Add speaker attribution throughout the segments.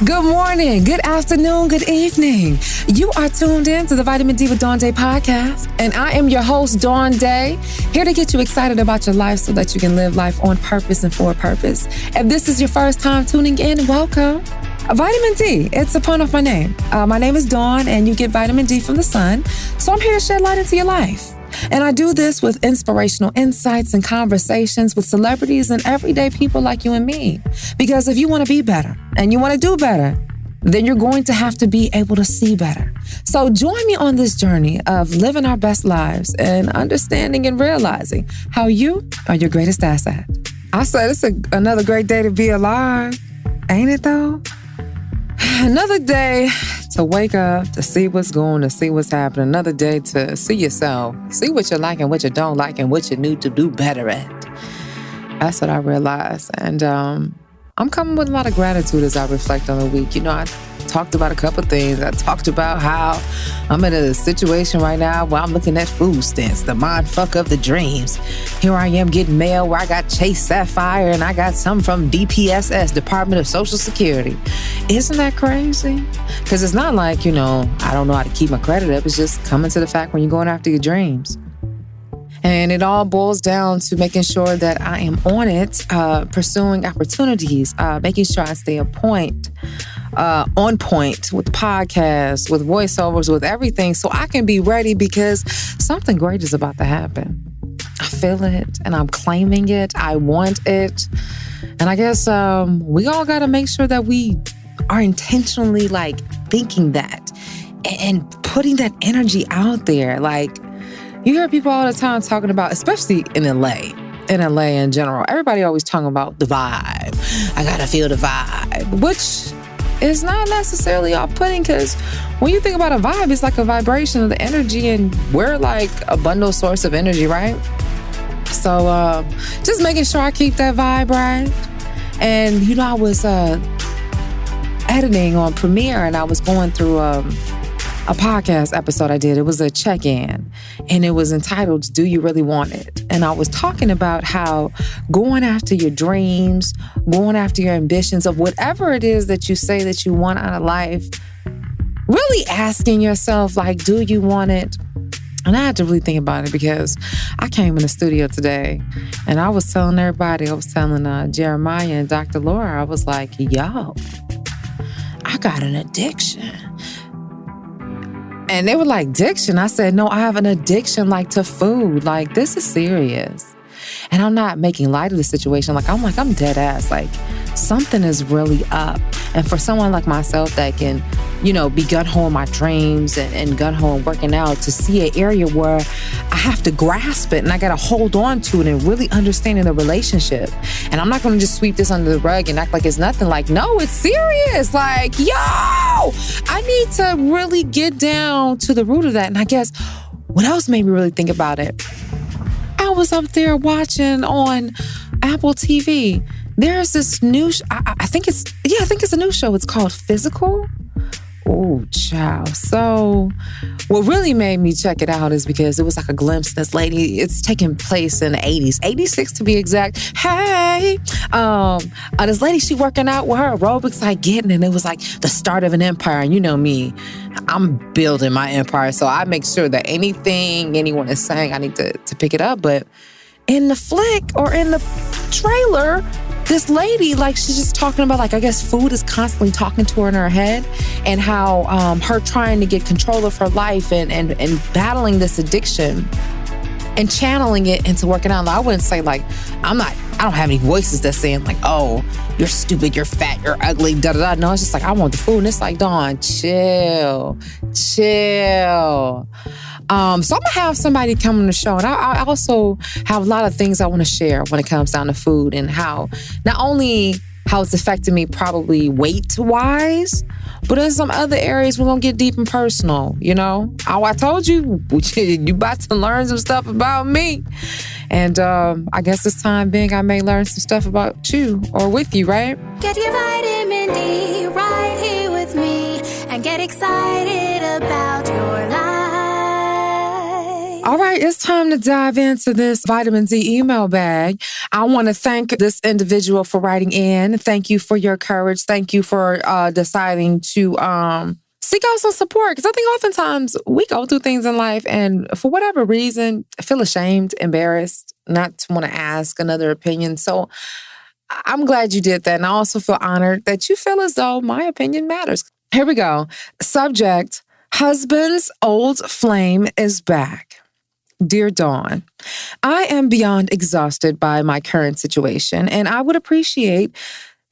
Speaker 1: Good morning, good afternoon, good evening. You are tuned in to the Vitamin D with Dawn Dai podcast, and I am your host, Dawn Dai, here to get you excited about your life so that you can live life on purpose and for a purpose. If this is your first time tuning in, welcome. Vitamin D, it's a pun of my name. My name is Dawn, and you get vitamin D from the sun, so I'm here to shed light into your life. And I do this with inspirational insights and conversations with celebrities and everyday people like you and me. Because if you want to be better and you want to do better, then you're going to have to be able to see better. So join me on this journey of living our best lives and understanding and realizing how you are your greatest asset. I said it's another great day to be alive, ain't it though? Another day to wake up, to see what's going, to see what's happening. Another day to see yourself, see what you like and what you don't like and what you need to do better at. That's what I realized. And I'm coming with a lot of gratitude as I reflect on the week. You know, I talked about a couple of things. I talked about how I'm in a situation right now where I'm looking at food stamps, the mind fuck of the dreams. Here I am getting mail where I got Chase Sapphire and I got some from DPSS, Department of Social Security. Isn't that crazy? Because it's not like, you know, I don't know how to keep my credit up. It's just coming to the fact when you're going after your dreams. And it all boils down to making sure that I am on it, pursuing opportunities, making sure I stay on point with podcasts, with voiceovers, with everything, so I can be ready because something great is about to happen. I feel it and I'm claiming it. I want it. And I guess we all got to make sure that we are intentionally like thinking that and putting that energy out there. Like, you hear people all the time talking about, especially in LA in general, everybody always talking about the vibe. I gotta feel the vibe, which is not necessarily off-putting because when you think about a vibe, it's like a vibration of the energy and we're like a bundle source of energy, right? So just making sure I keep that vibe right. And, you know, I was editing on Premiere and I was going through a podcast episode I did. It was a check-in and it was entitled, Do You Really Want It? And I was talking about how going after your dreams, going after your ambitions of whatever it is that you say that you want out of life, really asking yourself, like, do you want it? And I had to really think about it because I came in the studio today and I was telling everybody, I was telling Jeremiah and Dr. Laura, I was like, yo, I got an addiction. And they were like, addiction? I said, no, I have an addiction like to food. Like, this is serious. And I'm not making light of the situation. I'm dead ass. Like, something is really up. And for someone like myself that can, you know, be gun-ho in my dreams and gun-ho and working out, to see an area where I have to grasp it and I got to hold on to it and really understanding the relationship. And I'm not going to just sweep this under the rug and act like it's nothing. Like, no, it's serious. Like, yo, I need to really get down to the root of that. And I guess what else made me really think about it? I was up there watching on Apple TV. There's this new, I think it's a new show. It's called Physical. Oh, child. So what really made me check it out is because it was like a glimpse of this lady. It's taking place in the 80s, 86 to be exact. Hey, this lady, she working out with her aerobics, like getting, and it was like the start of an empire. And you know me, I'm building my empire. So I make sure that anything anyone is saying, I need to pick it up. But in the flick or in the trailer, this lady, like, she's just talking about, like, I guess food is constantly talking to her in her head and how her trying to get control of her life and battling this addiction and channeling it into working out. Like, I wouldn't say, like, I don't have any voices that's saying, like, oh, you're stupid, you're fat, you're ugly, da-da-da. No, it's just like, I want the food. And it's like, Dawn, chill. So I'm going to have somebody come on the show. And I also have a lot of things I want to share when it comes down to food and how not only how it's affected me probably weight-wise, but in some other areas we're going to get deep and personal, you know? I told you, you about to learn some stuff about me. And I guess this time being, I may learn some stuff about you or with you, right?
Speaker 2: Get your vitamin D right here with me and get excited about your life.
Speaker 1: All right, it's time to dive into this vitamin D email bag. I want to thank this individual for writing in. Thank you for your courage. Thank you for deciding to seek out some support. Because I think oftentimes we go through things in life and for whatever reason, feel ashamed, embarrassed, not to want to ask another opinion. So I'm glad you did that. And I also feel honored that you feel as though my opinion matters. Here we go. Subject, husband's old flame is back. Dear Dawn, I am beyond exhausted by my current situation, and I would appreciate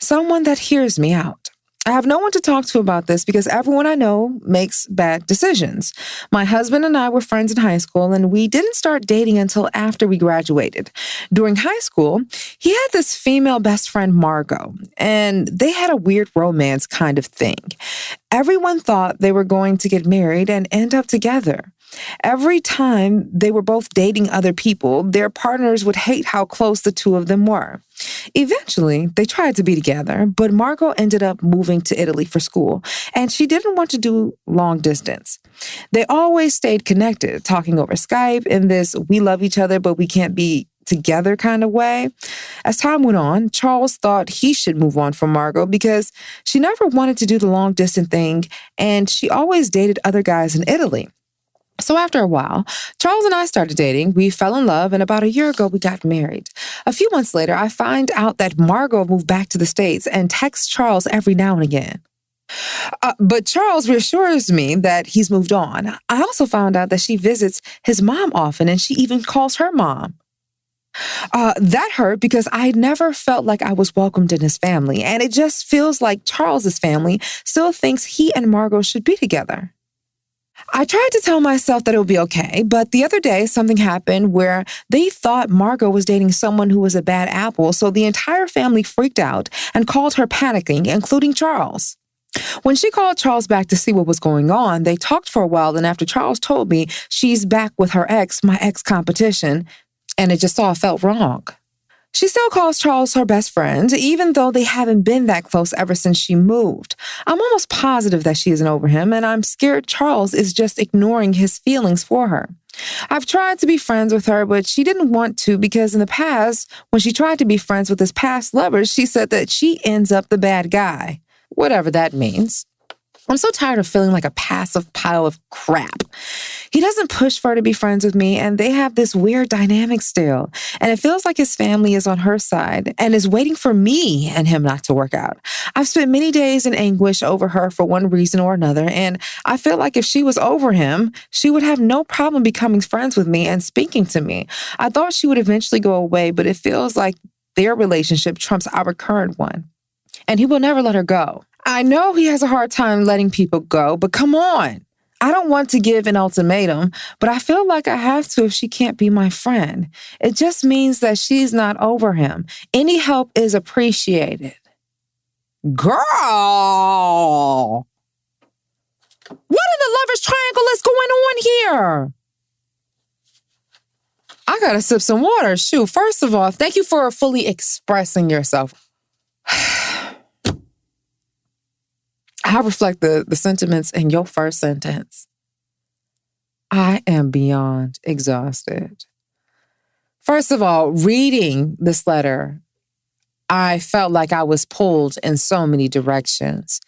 Speaker 1: someone that hears me out. I have no one to talk to about this because everyone I know makes bad decisions. My husband and I were friends in high school, and we didn't start dating until after we graduated. During high school, he had this female best friend, Margot, and they had a weird romance kind of thing. Everyone thought they were going to get married and end up together. Every time they were both dating other people, their partners would hate how close the two of them were. Eventually, they tried to be together, but Margot ended up moving to Italy for school, and she didn't want to do long distance. They always stayed connected, talking over Skype in this we love each other, but we can't be together kind of way. As time went on, Charles thought he should move on from Margot because she never wanted to do the long distance thing, and she always dated other guys in Italy. So after a while, Charles and I started dating. We fell in love, and about a year ago, we got married. A few months later, I find out that Margot moved back to the States and texts Charles every now and again. But Charles reassures me that he's moved on. I also found out that she visits his mom often, and she even calls her mom. That hurt because I never felt like I was welcomed in his family, and it just feels like Charles's family still thinks he and Margot should be together. I tried to tell myself that it would be okay, but the other day something happened where they thought Margot was dating someone who was a bad apple, so the entire family freaked out and called her panicking, including Charles. When she called Charles back to see what was going on, they talked for a while, and after Charles told me she's back with her ex, my ex-competition, and it just all felt wrong. She still calls Charles her best friend, even though they haven't been that close ever since she moved. I'm almost positive that she isn't over him, and I'm scared Charles is just ignoring his feelings for her. I've tried to be friends with her, but she didn't want to because in the past, when she tried to be friends with his past lovers, she said that she ends up the bad guy, whatever that means. I'm so tired of feeling like a passive pile of crap. He doesn't push for her to be friends with me, and they have this weird dynamic still. And it feels like his family is on her side and is waiting for me and him not to work out. I've spent many days in anguish over her for one reason or another, and I feel like if she was over him, she would have no problem becoming friends with me and speaking to me. I thought she would eventually go away, but it feels like their relationship trumps our current one. And he will never let her go. I know he has a hard time letting people go, but come on. I don't want to give an ultimatum, but I feel like I have to if she can't be my friend. It just means that she's not over him. Any help is appreciated. Girl! What in the lover's triangle is going on here? I gotta sip some water. Shoot, first of all, thank you for fully expressing yourself. I reflect the sentiments in your first sentence. I am beyond exhausted. First of all, reading this letter, I felt like I was pulled in so many directions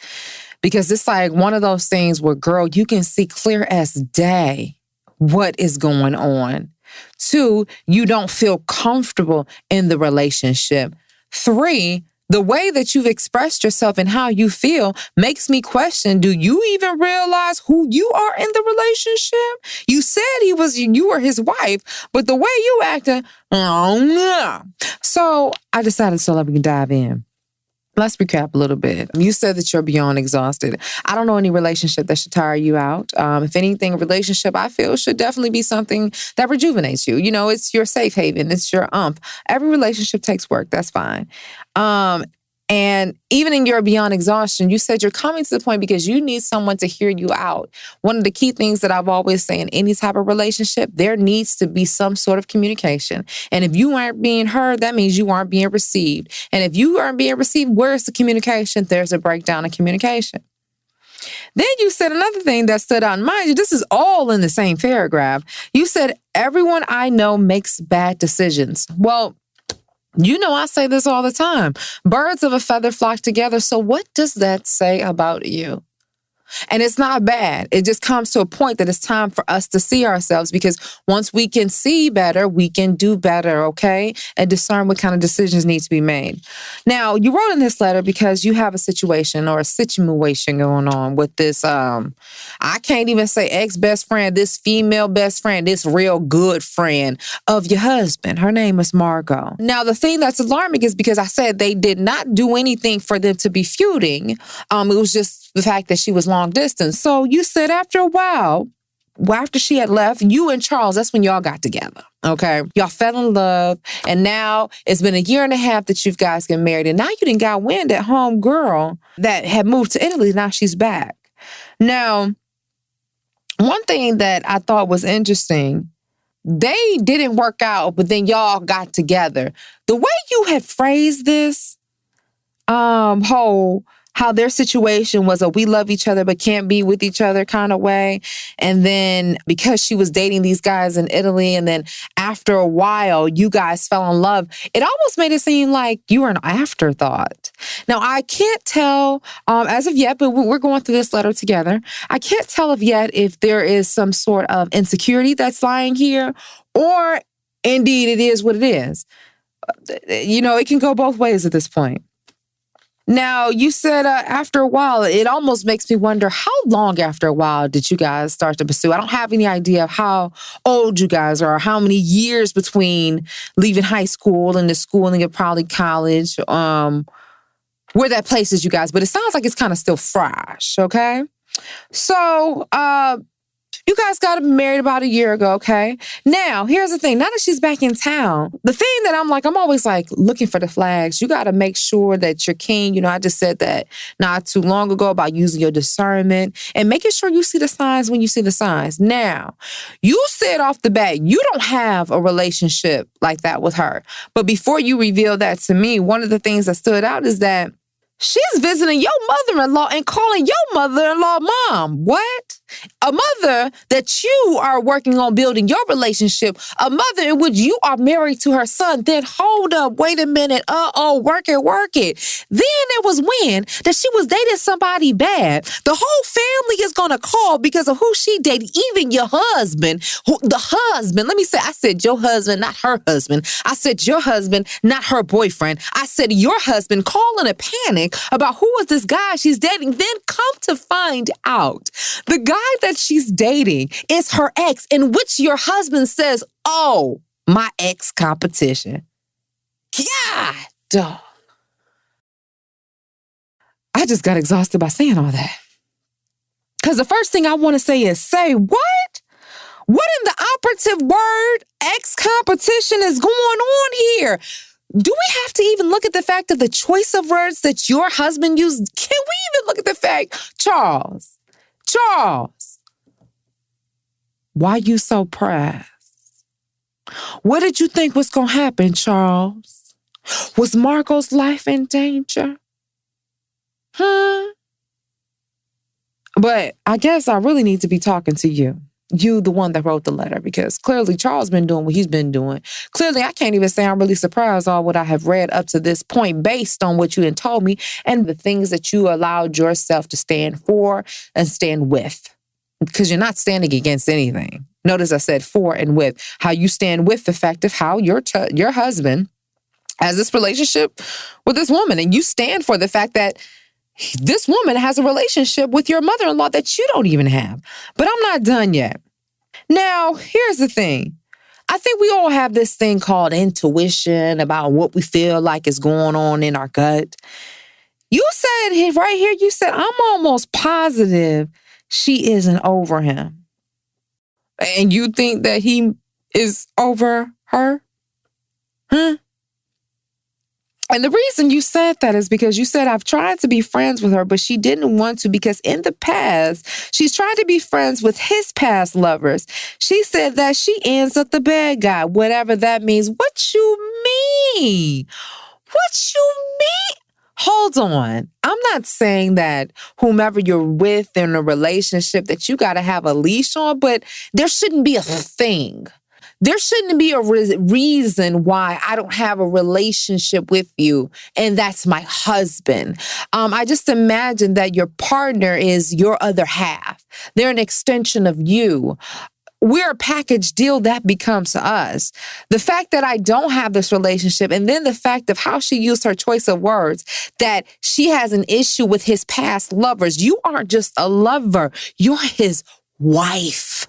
Speaker 1: because it's like one of those things where, girl, you can see clear as day what is going on. 2, you don't feel comfortable in the relationship. 3, the way that you've expressed yourself and how you feel makes me question, do you even realize who you are in the relationship? You said you were his wife, but the way you acted, oh no. So I decided so that we can dive in. Let's recap a little bit. You said that you're beyond exhausted. I don't know any relationship that should tire you out. If anything, a relationship I feel should definitely be something that rejuvenates you. You know, it's your safe haven. It's your umph. Every relationship takes work. That's fine. And even in your beyond exhaustion, you said you're coming to the point because you need someone to hear you out. One of the key things that I've always said in any type of relationship, there needs to be some sort of communication. And if you aren't being heard, that means you aren't being received. And if you aren't being received, where's the communication? There's a breakdown in communication. Then you said another thing that stood out. And mind you, this is all in the same paragraph. You said, everyone I know makes bad decisions. Well, you know, I say this all the time. Birds of a feather flock together. So what does that say about you? And it's not bad. It just comes to a point that it's time for us to see ourselves, because once we can see better, we can do better, okay? And discern what kind of decisions need to be made. Now, you wrote in this letter because you have a situation going on with this, I can't even say ex-best friend, this female best friend, this real good friend of your husband. Her name is Margot. Now, the thing that's alarming is because I said they did not do anything for them to be feuding. It was just the fact that she was long distance. So you said after a while, after she had left, you and Charles, that's when y'all got together, okay? Y'all fell in love, and now it's been 1.5 years that you guys get married, and now you done got wind at home girl that had moved to Italy. Now she's back. Now, one thing that I thought was interesting, they didn't work out, but then y'all got together. The way you had phrased this, how their situation was a we love each other but can't be with each other kind of way. And then because she was dating these guys in Italy, and then after a while, you guys fell in love, it almost made it seem like you were an afterthought. Now, I can't tell as of yet, but we're going through this letter together. I can't tell if there is some sort of insecurity that's lying here, or indeed it is what it is. You know, it can go both ways at this point. Now, you said after a while, it almost makes me wonder, how long after a while did you guys start to pursue? I don't have any idea of how old you guys are, or how many years between leaving high school and the schooling of probably college, where that places you guys. But it sounds like it's kind of still fresh, okay? So, you guys got married about 1 year ago, okay? Now, here's the thing. Now that she's back in town, the thing that I'm always like looking for the flags. You got to make sure that you're keen. You know, I just said that not too long ago about using your discernment and making sure you see the signs when you see the signs. Now, you said off the bat, you don't have a relationship like that with her. But before you reveal that to me, one of the things that stood out is that she's visiting your mother-in-law and calling your mother-in-law mom. What? A mother that you are working on building your relationship, a mother in which you are married to her son. Then hold up, wait a minute, work it. Then there was when that she was dating somebody bad. The whole family is going to call because of who she dated, even your husband. Let me say, I said your husband, not her husband. I said your husband, not her boyfriend. I said your husband, calling a panic about who was this guy she's dating. Then come to find out, the guy that she's dating is her ex, in which your husband says, oh, my ex competition. God, dog. I just got exhausted by saying all that. Because the first thing I want to say is, say what? What in the operative word, ex competition, is going on here? Do we have to even look at the fact of the choice of words that your husband used? Can we even look at the fact, Charles, why you so pressed? What did you think was going to happen, Charles? Was Margot's life in danger? But I guess I really need to be talking to you. You, the one that wrote the letter, because clearly Charles been doing what he's been doing. Clearly, I can't even say I'm really surprised on what I have read up to this point based on what you had told me and the things that you allowed yourself to stand for and stand with. Because you're not standing against anything. Notice I said for and with. How you stand with the fact of how your husband has this relationship with this woman. And you stand for the fact that this woman has a relationship with your mother-in-law that you don't even have. But I'm not done yet. Now, here's the thing. I think we all have this thing called intuition about what we feel like is going on in our gut. You said right here, you said, I'm almost positive she isn't over him. And you think that he is over her? And the reason you said that is because you said, I've tried to be friends with her, but she didn't want to because in the past, she's tried to be friends with his past lovers. She said that she ends up the bad guy, whatever that means. What you mean? What you mean? hold on. I'm not saying that whomever you're with in a relationship that you got to have a leash on, but there shouldn't be a thing. There shouldn't be a reason why I don't have a relationship with you, and that's my husband. I just imagine that your partner is your other half. They're an extension of you. We're a package deal that becomes to us. The fact that I don't have this relationship, and then the fact of how she used her choice of words, that she has an issue with his past lovers. You aren't just a lover, you're his wife.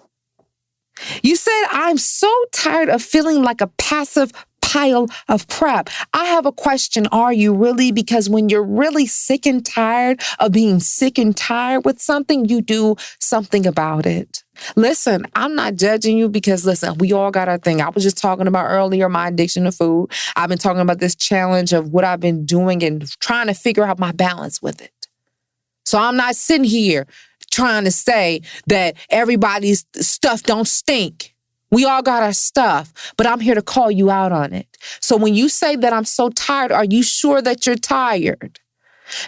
Speaker 1: You said, I'm so tired of feeling like a passive pile of crap. I have a question. Are you really? Because when you're really sick and tired of being sick and tired with something, you do something about it. Listen, I'm not judging you because, listen, we all got our thing. I was just talking about earlier my addiction to food. I've been talking about this challenge of what I've been doing and trying to figure out my balance with it. So I'm not sitting here trying to say that everybody's stuff don't stink. We all got our stuff, but I'm here to call you out on it. So when you say that I'm so tired, are you sure that you're tired?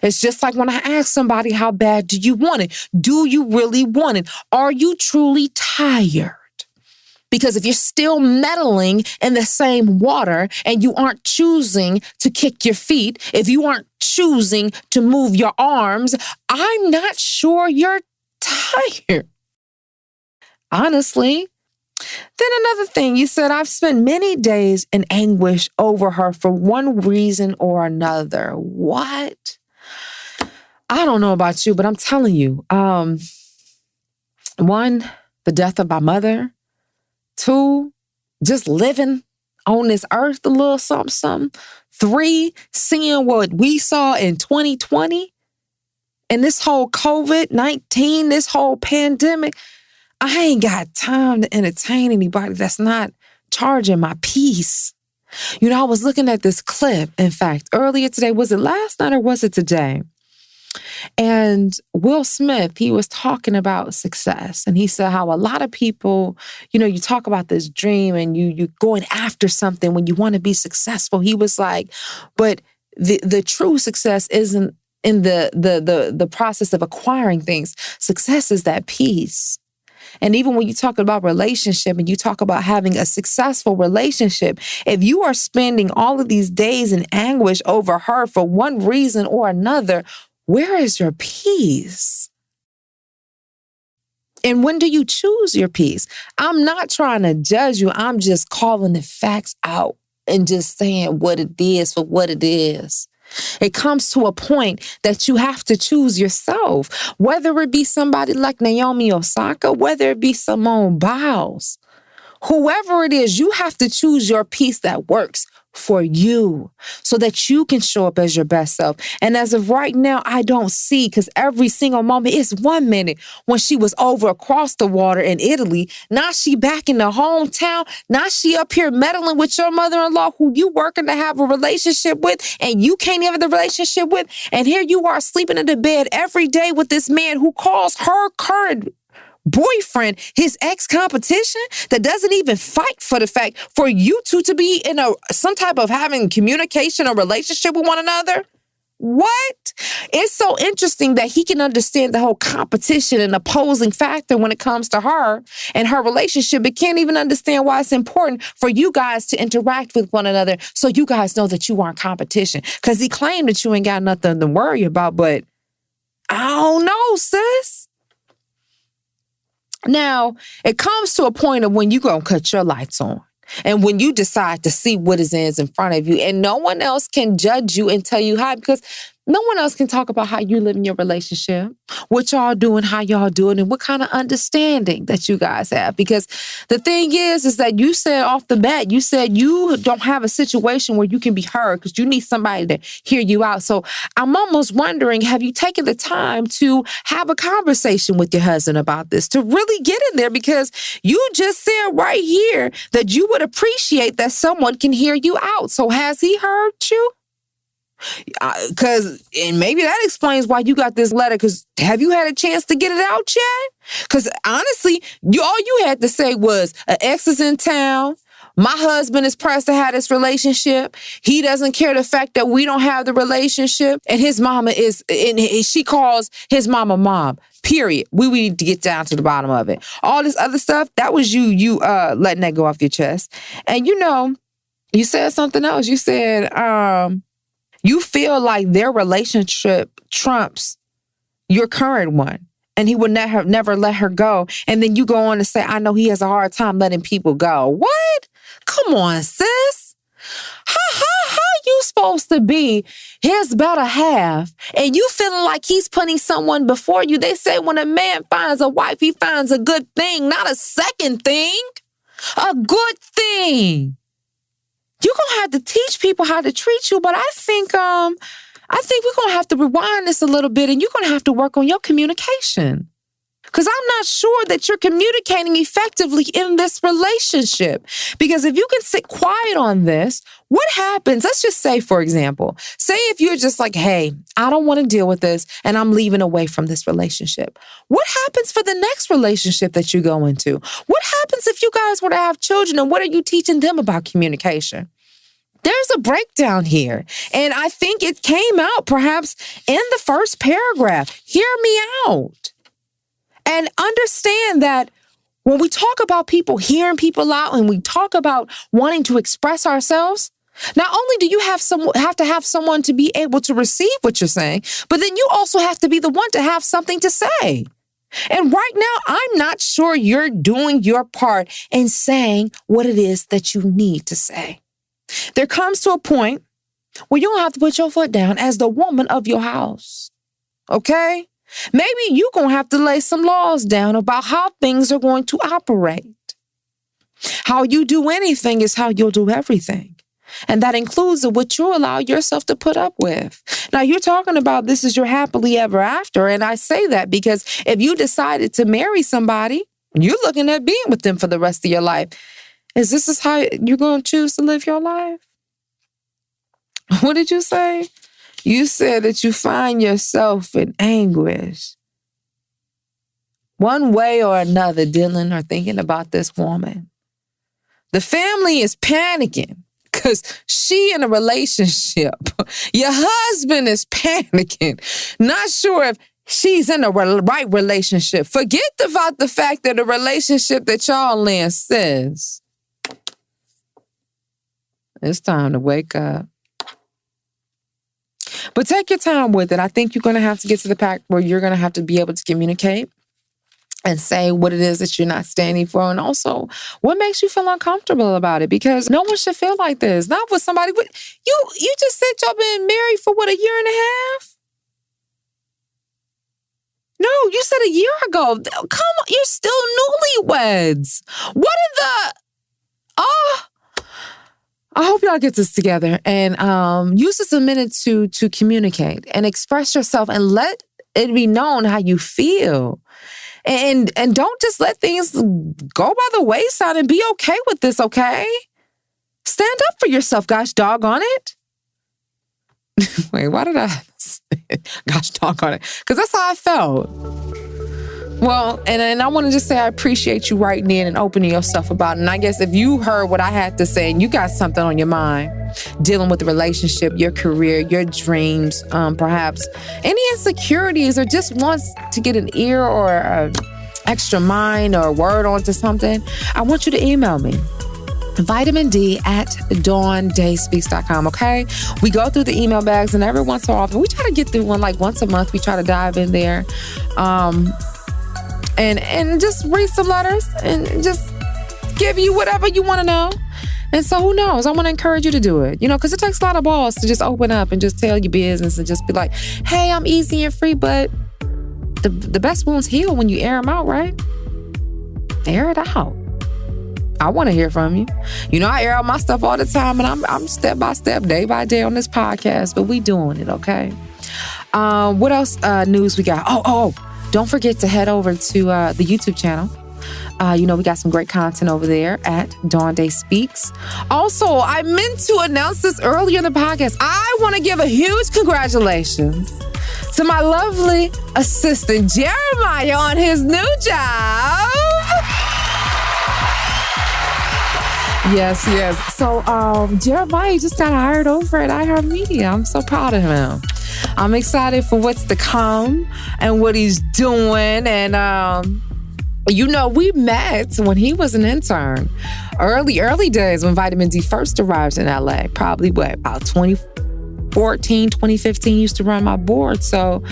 Speaker 1: It's just like when I ask somebody, how bad do you want it? Do you really want it? Are you truly tired? Because if you're still meddling in the same water and you aren't choosing to kick your feet, if you aren't choosing to move your arms, I'm not sure you're tired. Honestly. Then another thing, you said, I've spent many days in anguish over her for one reason or another. What? I don't know about you, but I'm telling you, one, the death of my mother. Two, just living on this earth a little something. Three, seeing what we saw in 2020 and this whole COVID-19, this whole pandemic. I ain't got time to entertain anybody that's not charging my peace. You know, I was looking at this clip, in fact, earlier today. Was it last night or was it today? And Will Smith, he was talking about success. And he said how a lot of people, you know, you talk about this dream and you're going after something when you want to be successful. He was like, but the true success isn't in the process of acquiring things. Success is that peace. And even when you talk about relationship and you talk about having a successful relationship, if you are spending all of these days in anguish over her for one reason or another, where is your peace? And when do you choose your peace? I'm not trying to judge you. I'm just calling the facts out and just saying what it is for what it is. It comes to a point that you have to choose yourself, whether it be somebody like Naomi Osaka, whether it be Simone Biles, whoever it is, you have to choose your peace that works for you so that you can show up as your best self. And as of right now, I don't see, because every single moment is 1 minute when she was over across the water in Italy. Now she back in the hometown. Now she up here meddling with your mother-in-law who you working to have a relationship with and you can't have the relationship with. And here you are sleeping in the bed every day with this man who calls her current boyfriend his ex-competition that doesn't even fight for the fact for you two to be in some type of having communication or relationship with one another. What? It's so interesting that he can understand the whole competition and opposing factor when it comes to her and her relationship, but can't even understand why it's important for you guys to interact with one another so you guys know that you aren't competition. Because he claimed that you ain't got nothing to worry about, but I don't know, sis. Now, it comes to a point of when you gonna cut your lights on and when you decide to see what is in front of you and no one else can judge you and tell you how, because no one else can talk about how you live in your relationship, what y'all doing, how y'all doing, and what kind of understanding that you guys have. Because the thing is that you said off the bat, you said you don't have a situation where you can be heard because you need somebody to hear you out. So I'm almost wondering, have you taken the time to have a conversation with your husband about this, to really get in there? Because you just said right here that you would appreciate that someone can hear you out. So has he heard you? And maybe that explains why you got this letter, because have you had a chance to get it out yet? Because honestly, all you had to say was, an ex is in town, My husband is pressed to have this relationship. He doesn't care the fact that we don't have the relationship. And his mama she calls his mama mom, period. We need to get down to the bottom of it. All this other stuff, that was you letting that go off your chest. And you said something else. You said you feel like their relationship trumps your current one. And he would never let her go. And then you go on to say, I know he has a hard time letting people go. What? Come on, sis. How you supposed to be his better half and you feeling like he's putting someone before you? They say when a man finds a wife, he finds a good thing, not a second thing. A good thing. You're going to have to teach people how to treat you, but I think we're going to have to rewind this a little bit and you're going to have to work on your communication. Because I'm not sure that you're communicating effectively in this relationship. Because if you can sit quiet on this, what happens? Let's just say, for example, say if you're just like, hey, I don't want to deal with this and I'm leaving away from this relationship. What happens for the next relationship that you go into? What happens if you guys were to have children and what are you teaching them about communication? There's a breakdown here. And I think it came out perhaps in the first paragraph. Hear me out. And understand that when we talk about people hearing people out and we talk about wanting to express ourselves, not only do you have to have someone to be able to receive what you're saying, but then you also have to be the one to have something to say. And right now, I'm not sure you're doing your part in saying what it is that you need to say. There comes to a point where you're going to have to put your foot down as the woman of your house. Okay? Maybe you're going to have to lay some laws down about how things are going to operate. How you do anything is how you'll do everything. And that includes what you allow yourself to put up with. Now, you're talking about this is your happily ever after. And I say that because if you decided to marry somebody, you're looking at being with them for the rest of your life. Is this how you're going to choose to live your life? What did you say? You said that you find yourself in anguish. One way or another, dealing or thinking about this woman. The family is panicking because she in a relationship. Your husband is panicking. Not sure if she's in the right relationship. Forget about the fact that the relationship that y'all in says. It's time to wake up. But take your time with it. I think you're going to have to get to the point where you're going to have to be able to communicate and say what it is that you're not standing for. And also, what makes you feel uncomfortable about it? Because no one should feel like this. Not with somebody. You just said y'all been married for, what, a year and a half? No, you said a year ago. Come on, you're still newlyweds. What in the... I hope y'all get this together and use this a minute to communicate and express yourself and let it be known how you feel. And don't just let things go by the wayside and be okay with this, okay? Stand up for yourself, gosh doggone it. Wait, why did I say gosh doggone it? Because that's how I felt. Well, and I want to just say I appreciate you writing in and opening yourself about it. And I guess if you heard what I had to say and you got something on your mind, dealing with the relationship, your career, your dreams, perhaps any insecurities or just wants to get an ear or an extra mind or a word onto something, I want you to email me. VitaminD@DawnDaiSpeaks.com, okay? We go through the email bags and every once in a while, we try to get through one like once a month. We try to dive in there. And just read some letters and just give you whatever you want to know. And so who knows? I want to encourage you to do it, because it takes a lot of balls to just open up and just tell your business and just be like, hey, I'm easy and free, but the best wounds heal when you air them out, right? Air it out. I want to hear from you. I air out my stuff all the time and I'm step by step, day by day on this podcast, but we doing it, okay? What else news we got? Oh. Don't forget to head over to the YouTube channel. We got some great content over there at Dawn Dai Speaks. Also, I meant to announce this earlier in the podcast. I want to give a huge congratulations to my lovely assistant, Jeremiah, on his new job. Yes, yes. So Jeremiah just got hired over at iHeartMedia. I'm so proud of him. I'm excited for what's to come and what he's doing. And we met when he was an intern. Early days when Vitamin D first arrived in LA. Probably about 2014, 2015, used to run my board. So,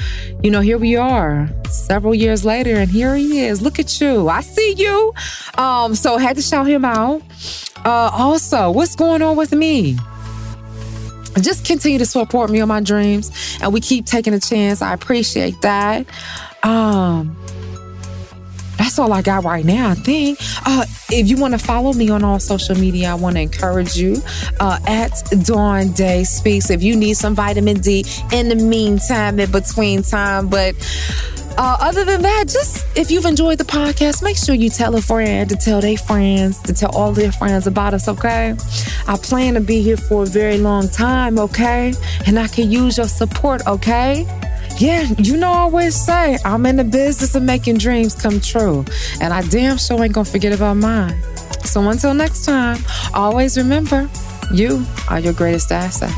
Speaker 1: here we are several years later, and here he is. Look at you. I see you. So had to shout him out. Also, what's going on with me? Just continue to support me on my dreams, and we keep taking a chance. I appreciate that. That's all I got right now, I think. If you want to follow me on all social media, I want to encourage you at Dawn Dai Speaks. If you need some vitamin D in the meantime, in between time. But other than that, just if you've enjoyed the podcast, make sure you tell a friend to tell their friends, to tell all their friends about us, okay? I plan to be here for a very long time, okay? And I can use your support, okay? Yeah, I always say, I'm in the business of making dreams come true. And I damn sure ain't gonna forget about mine. So until next time, always remember, you are your greatest asset.